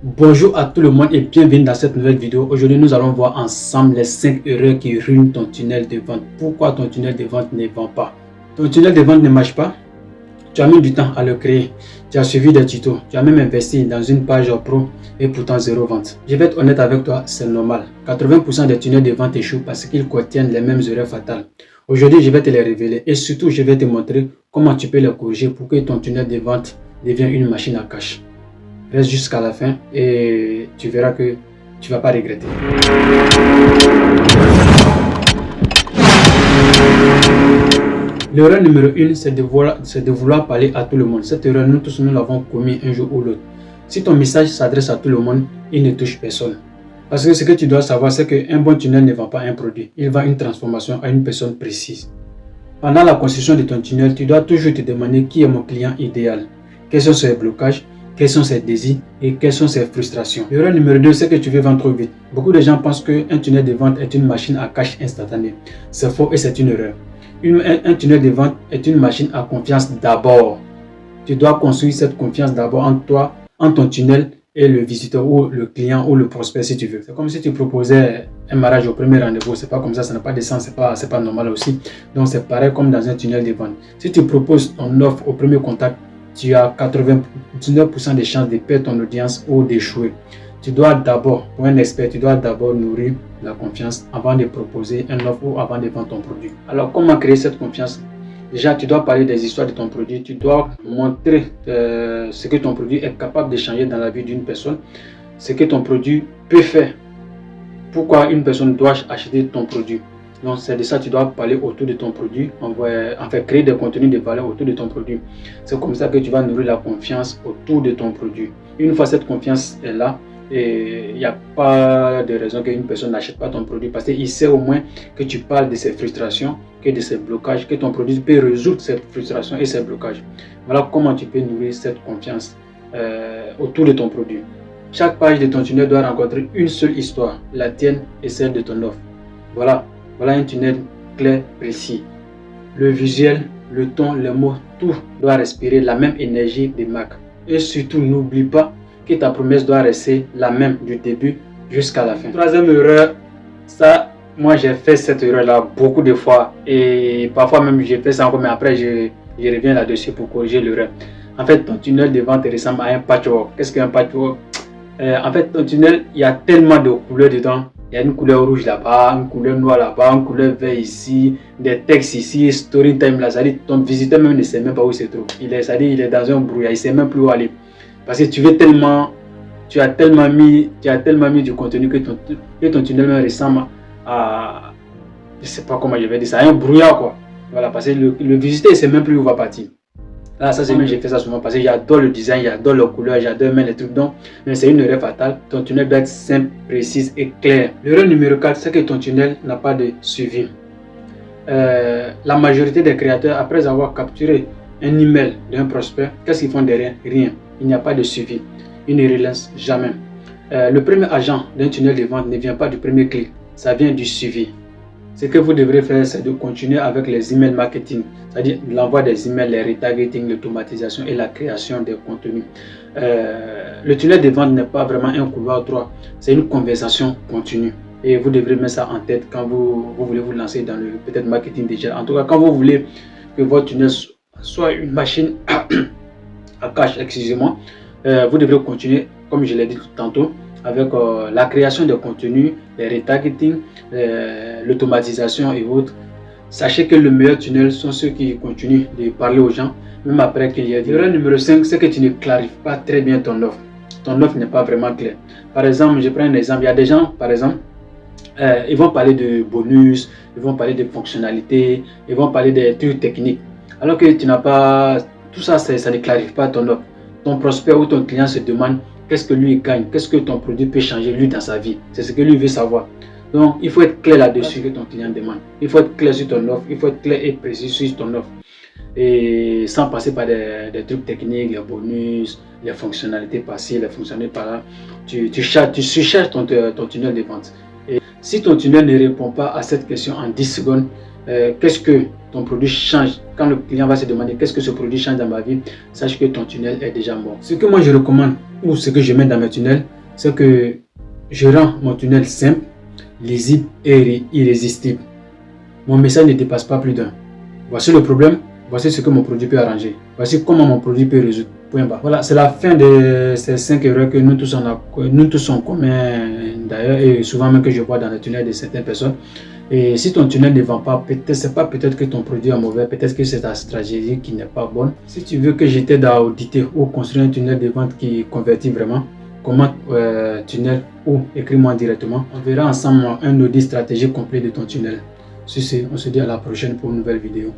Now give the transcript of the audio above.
Bonjour à tout le monde et bienvenue dans cette nouvelle vidéo. Aujourd'hui, nous allons voir ensemble les 5 erreurs qui ruinent ton tunnel de vente. Pourquoi ton tunnel de vente ne vend pas? Ton tunnel de vente ne marche pas. Tu as mis du temps à le créer. Tu as suivi des tutos. Tu as même investi dans une page pro et pourtant zéro vente. Je vais être honnête avec toi, c'est normal. 80% des tunnels de vente échouent parce qu'ils contiennent les mêmes erreurs fatales. Aujourd'hui, je vais te les révéler et surtout, je vais te montrer comment tu peux les corriger pour que ton tunnel de vente devienne une machine à cash. Reste jusqu'à la fin et tu verras que tu ne vas pas regretter. L'erreur numéro 1, c'est de vouloir parler à tout le monde. Cette erreur, nous tous, nous l'avons commis un jour ou l'autre. Si ton message s'adresse à tout le monde, il ne touche personne. Parce que ce que tu dois savoir, c'est qu'un bon tunnel ne vend pas un produit. Il vend une transformation à une personne précise. Pendant la construction de ton tunnel, tu dois toujours te demander qui est mon client idéal. Quels sont ses blocages? Quels sont ses désirs et quelles sont ses frustrations. L'erreur numéro 2, c'est que tu veux vendre trop vite. Beaucoup de gens pensent qu'un tunnel de vente est une machine à cash instantanée. C'est faux et c'est une erreur. Un tunnel de vente est une machine à confiance d'abord. Tu dois construire cette confiance d'abord en toi, en ton tunnel et le visiteur ou le client ou le prospect si tu veux. C'est comme si tu proposais un mariage au premier rendez-vous. C'est pas comme ça n'a pas de sens, c'est pas normal aussi. Donc c'est pareil comme dans un tunnel de vente. Si tu proposes ton offre au premier contact, tu as 99% de chances de perdre ton audience ou d'échouer. Tu dois d'abord, pour un expert, tu dois d'abord nourrir la confiance avant de proposer un offre ou avant de vendre ton produit. Alors, comment créer cette confiance? Déjà, tu dois parler des histoires de ton produit. Tu dois montrer ce que ton produit est capable de changer dans la vie d'une personne, ce que ton produit peut faire. Pourquoi une personne doit acheter ton produit? Donc c'est de ça que tu dois parler autour de ton produit, créer des contenus de valeur autour de ton produit. C'est comme ça que tu vas nourrir la confiance autour de ton produit. Une fois cette confiance est là, il n'y a pas de raison qu'une personne n'achète pas ton produit parce qu'il sait au moins que tu parles de ses frustrations, que de ses blocages, que ton produit peut résoudre ces frustrations et ces blocages. Voilà comment tu peux nourrir cette confiance autour de ton produit. Chaque page de ton tunnel doit rencontrer une seule histoire, la tienne et celle de ton offre. Voilà un tunnel clair, précis. Le visuel, le ton, les mots, tout doit respirer la même énergie de marque. Et surtout, n'oublie pas que ta promesse doit rester la même du début jusqu'à la fin. Troisième erreur, ça, moi j'ai fait cette erreur-là beaucoup de fois. Et parfois même j'ai fait ça encore, mais après je reviens là-dessus pour corriger l'erreur. En fait, ton tunnel de vente ressemble à un patchwork. Qu'est-ce qu'un patchwork? En fait, ton tunnel, il y a tellement de couleurs dedans. Il y a une couleur rouge là-bas, une couleur noire là-bas, une couleur vert ici, des textes ici, story time là. Ça dit, ton visiteur même ne sait même pas où il se trouve. Il est dans un brouillard, il ne sait même plus où aller. Parce que tu as tellement mis du contenu que ton tunnel même ressemble à, je ne sais pas comment je vais dire ça, un brouillard quoi. Voilà, parce que le visiteur ne sait même plus où va partir. Là, ça c'est même, j'ai fait ça souvent parce que j'adore le design, j'adore les couleurs, j'adore même les trucs. Donc, mais c'est une erreur fatale. Ton tunnel doit être simple, précis et clair. L'erreur numéro 4, c'est que ton tunnel n'a pas de suivi. La majorité des créateurs, après avoir capturé un email d'un prospect, qu'est-ce qu'ils font derrière? Rien. Il n'y a pas de suivi. Ils ne relancent jamais. Le premier agent d'un tunnel de vente ne vient pas du premier clic, ça vient du suivi. Ce que vous devrez faire, c'est de continuer avec les emails marketing, c'est-à-dire l'envoi des emails, les retargeting, l'automatisation et la création des contenus. Le tunnel de vente n'est pas vraiment un couloir droit, c'est une conversation continue. Et vous devrez mettre ça en tête quand vous voulez vous lancer dans le peut-être marketing digital. En tout cas, quand vous voulez que votre tunnel soit une machine à cash, excusez-moi, vous devrez continuer, comme je l'ai dit tantôt, avec la création de contenus, les retargeting, l'automatisation et autres. Sachez que le meilleur tunnel sont ceux qui continuent de parler aux gens, même après qu'il y ait dit. L'erreur numéro 5, c'est que tu ne clarifies pas très bien ton offre. Ton offre n'est pas vraiment claire. Par exemple, je prends un exemple. Il y a des gens, par exemple, ils vont parler de bonus, ils vont parler de fonctionnalités, ils vont parler des trucs techniques. Alors que tu n'as pas... Tout ça, ça ne clarifie pas ton offre. Ton prospect ou ton client se demande qu'est-ce que lui gagne, qu'est-ce que ton produit peut changer lui dans sa vie. C'est ce que lui veut savoir. Donc, il faut être clair là-dessus que ton client demande. Il faut être clair sur ton offre, il faut être clair et précis sur ton offre. Et sans passer par des trucs techniques, les bonus, les fonctionnalités par-ci, les fonctionnalités par-là. Tu surcharges ton tunnel de vente. Et si ton tunnel ne répond pas à cette question en 10 secondes, qu'est-ce que ton produit change quand le client va se demander qu'est-ce que ce produit change dans ma vie, sache que ton tunnel est déjà mort. Ce que moi je recommande ou ce que je mets dans mes tunnels, c'est que je rends mon tunnel simple, lisible et irrésistible. Mon message ne dépasse pas plus d'un. Voici le problème, voici ce que mon produit peut arranger. Voici comment mon produit peut résoudre. Point barre. Voilà, c'est la fin de ces 5 erreurs que nous tous sommes en commun d'ailleurs et souvent même que je vois dans les tunnels de certaines personnes. Et si ton tunnel ne vend pas, peut-être que ton produit est mauvais, peut-être que c'est ta stratégie qui n'est pas bonne. Si tu veux que je t'aide à auditer ou construire un tunnel de vente qui convertit vraiment, comment tunnel ou écris-moi directement. On verra ensemble un audit stratégique complet de ton tunnel. Sur ce, on se dit à la prochaine pour une nouvelle vidéo.